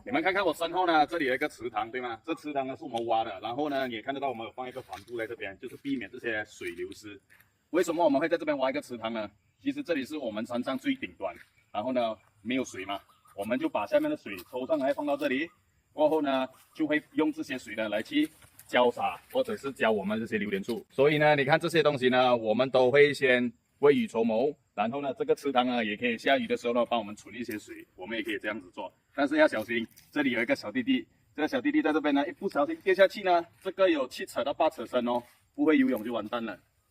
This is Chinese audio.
你们看看我身后呢，这里有一个池塘，对吗？这池塘呢是我们挖的，然后呢，你也看得到我们有放一个帆布在这边，就是避免这些水流失。为什么我们会在这边挖一个池塘呢？其实这里是我们山上最顶端，然后呢没有水嘛，我们就把下面的水抽上来放到这里，过后呢就会用这些水呢来去浇洒或者是浇我们这些榴莲树。所以呢，你看这些东西呢，我们都会先未雨绸缪，然后呢，这个池塘呢也可以下雨的时候呢帮我们存一些水，我们也可以这样子做。但是要小心，这里有一个小弟弟，这个小弟弟在这边呢，一不小心跌下去呢，这个有7扯到8扯深哦，不会游泳就完蛋了。